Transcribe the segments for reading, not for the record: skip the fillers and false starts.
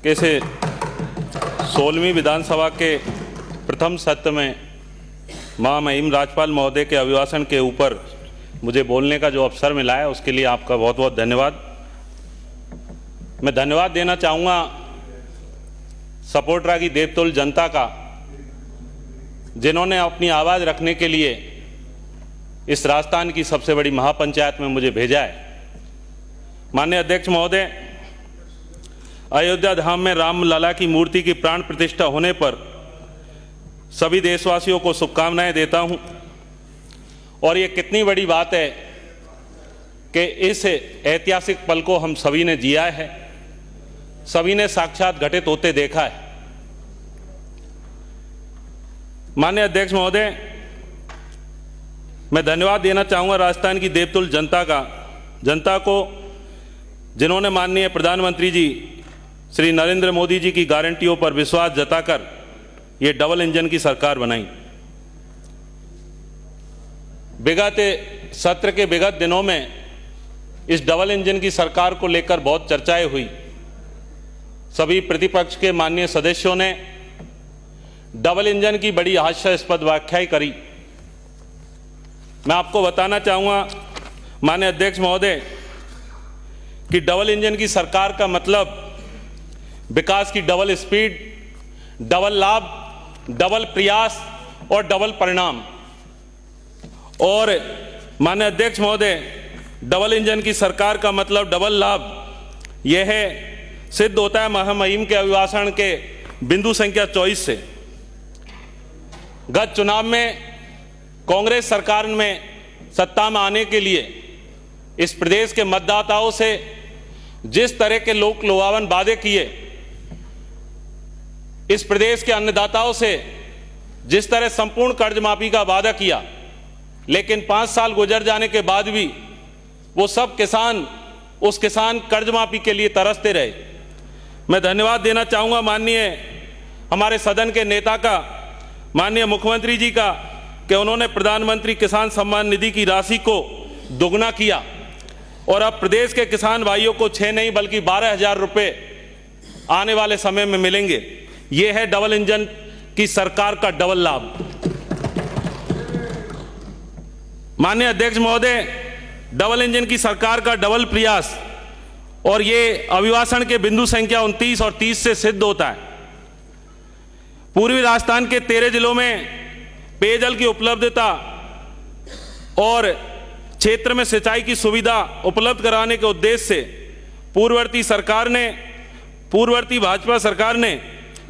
कि इसे 16वीं विधानसभा के प्रथम सत्र में महामहिम राज्यपाल महोदय के अभिभाषण के ऊपर मुझे बोलने का जो अवसर मिला है उसके लिए आपका बहुत बहुत धन्यवाद। मैं धन्यवाद देना चाहूँगा सपोटरा की देवतुल्य जनता का, जिन्होंने अपनी आवाज़ रखने के लिए इस राजस्थान की सबसे बड़ी महापंचायत में मुझे भेजा है। माननीय अध्यक्ष महोदय, अयोध्या धाम में राम लला की मूर्ति की प्राण प्रतिष्ठा होने पर सभी देशवासियों को शुभकामनाएं देता हूं। और ये कितनी बड़ी बात है कि इस ऐतिहासिक पल को हम सभी ने जिया है, सभी ने साक्षात घटित होते देखा है। माननीय अध्यक्ष महोदय, मैं धन्यवाद देना चाहूँगा राजस्थान की देवतुल्य जनता को, जिन्होंने माननीय प्रधानमंत्री जी श्री नरेंद्र मोदी जी की गारंटियों पर विश्वास जताकर ये डबल इंजन की सरकार बनाई। विगत सत्र के विगत दिनों में इस डबल इंजन की सरकार को लेकर बहुत चर्चाएं हुई। सभी प्रतिपक्ष के माननीय सदस्यों ने डबल इंजन की बड़ी हास्यास्पद व्याख्याएं करी। मैं आपको बताना चाहूँगा माननीय अध्यक्ष महोदय कि डबल इंजन की सरकार का मतलब विकास की डबल स्पीड, डबल लाभ, डबल प्रयास और डबल परिणाम। और माननीय अध्यक्ष महोदय, डबल इंजन की सरकार का मतलब डबल लाभ यह सिद्ध होता है महामहिम के अभिभाषण के बिंदु संख्या 24 से। गत चुनाव में कांग्रेस सरकार में सत्ता में आने के लिए इस प्रदेश के मतदाताओं से जिस तरह के लोक लुभावन वादे किए, इस प्रदेश के अन्नदाताओं से जिस तरह संपूर्ण कर्ज माफी का वादा किया, लेकिन 5 साल गुजर जाने के बाद भी वो सब किसान उस किसान कर्ज माफी के लिए तरसते रहे। मैं धन्यवाद देना चाहूँगा माननीय हमारे सदन के नेता का, माननीय मुख्यमंत्री जी का, कि उन्होंने प्रधानमंत्री किसान सम्मान निधि की राशि को दोगुना किया और अब प्रदेश के किसान भाइयों को 6 नहीं बल्कि 12,000 रुपये आने वाले समय में मिलेंगे। ये है डबल इंजन की सरकार का डबल लाभ। माननीय अध्यक्ष महोदय, डबल इंजन की सरकार का डबल प्रयास, और ये अभिभाषण के बिंदु संख्या 29 और 30 से सिद्ध होता है। पूर्वी राजस्थान के 13 जिलों में पेयजल की उपलब्धता और क्षेत्र में सिंचाई की सुविधा उपलब्ध कराने के उद्देश्य से पूर्ववर्ती भाजपा सरकार ने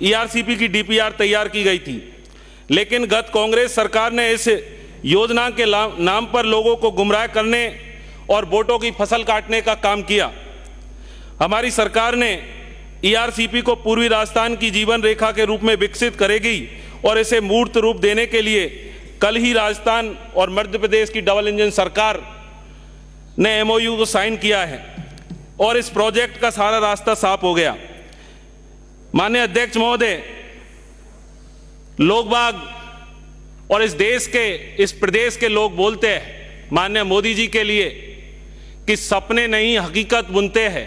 ईआरसीपी की डीपीआर तैयार की गई थी, लेकिन गत कांग्रेस सरकार ने इस योजना के नाम पर लोगों को गुमराह करने और वोटों की फसल काटने का काम किया। हमारी सरकार ने ईआरसीपी को पूर्वी राजस्थान की जीवन रेखा के रूप में विकसित करेगी और इसे मूर्त रूप देने के लिए कल ही राजस्थान और मध्य प्रदेश की डबल इंजन सरकार ने एमओयू को साइन किया है और इस प्रोजेक्ट का सारा रास्ता साफ हो गया। माननीय अध्यक्ष महोदय, लोग बाग और इस प्रदेश के लोग बोलते हैं माननीय मोदी जी के लिए कि सपने नहीं हकीकत बुनते हैं,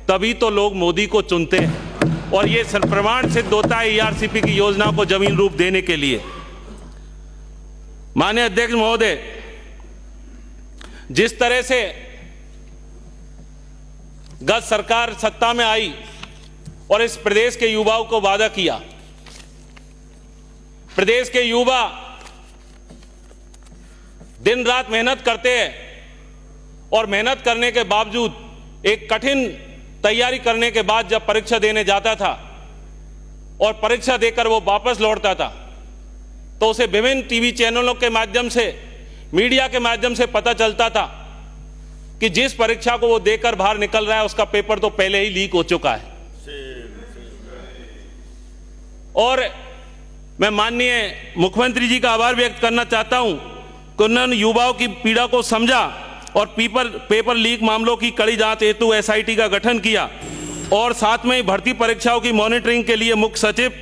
तभी तो लोग मोदी को चुनते हैं। और ये प्रमाण सिद्ध होता है ईआरसीपी की योजना को जमीन रूप देने के लिए। माननीय अध्यक्ष महोदय, जिस तरह से गत सरकार सत्ता में आई और इस प्रदेश के युवाओं को वादा किया, प्रदेश के युवा दिन रात मेहनत करते हैं और मेहनत करने के बावजूद एक कठिन तैयारी करने के बाद जब परीक्षा देने जाता था और परीक्षा देकर वो वापस लौटता था तो उसे विभिन्न टीवी चैनलों के माध्यम से, मीडिया के माध्यम से पता चलता था कि जिस परीक्षा को वो देकर बाहर निकल रहा है उसका पेपर तो पहले ही लीक हो चुका है। और मैं माननीय मुख्यमंत्री जी का आभार व्यक्त करना चाहता हूं कि उन्होंने युवाओं की पीड़ा को समझा और पेपर लीक मामलों की कड़ी जांच हेतु एसआईटी का गठन किया और साथ में ही भर्ती परीक्षाओं की मॉनिटरिंग के लिए मुख्य सचिव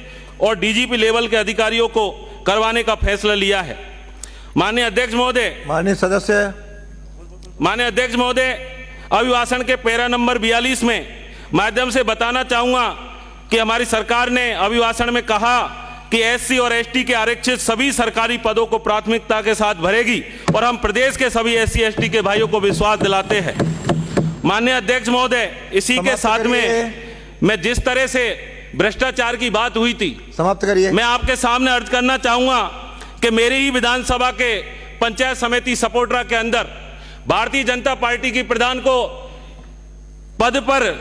और डीजीपी लेवल के अधिकारियों को करवाने का फैसला लिया है। माननीय अध्यक्ष महोदय, माननीय अध्यक्ष महोदय, अभिभाषण के पैरा नंबर 42 में माध्यम से बताना चाहूंगा कि हमारी सरकार ने अभिभाषण में कहा कि एससी और एसटी के आरक्षित सभी सरकारी पदों को प्राथमिकता के साथ भरेगी और हम प्रदेश के सभी एससी एसटी के भाइयों को विश्वास दिलाते हैं। माननीय अध्यक्ष महोदय, इसी के साथ में मैं जिस तरह से भ्रष्टाचार की बात हुई थी, समाप्त करिए। मैं आपके सामने अर्ज करना चाहूंगा कि मेरी ही विधानसभा के पंचायत समिति सपोटरा के अंदर भारतीय जनता पार्टी की प्रधान को पद पर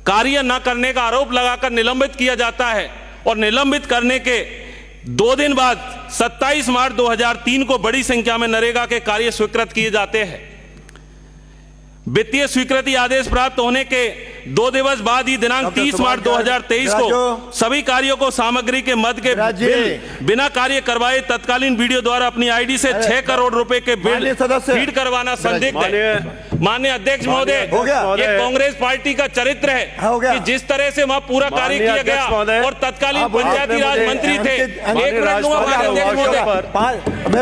कार्य न करने का आरोप लगाकर निलंबित किया जाता है और निलंबित करने के 2 दिन बाद 27 मार्च 2003 को बड़ी संख्या में नरेगा के कार्य स्वीकृत किए जाते हैं। वित्तीय स्वीकृति आदेश प्राप्त होने के 2 दिवस बाद ही दिनांक 30 मार्च 2023 को सभी कार्यों को सामग्री के मद के बिल बिना कार्य करवाए तत्कालीन वीडियो द्वारा अपनी आईडी से 6 करोड़ रुपए के बिल फीड करवाना संदिग्ध है। माननीय अध्यक्ष महोदय, ये कांग्रेस पार्टी का चरित्र है कि जिस तरह से वहां पूरा कार्य किया गया और तत्कालीन पंचायती राज मंत्री थे। 1 मिनट दूंगा माननीय अध्यक्ष महोदय।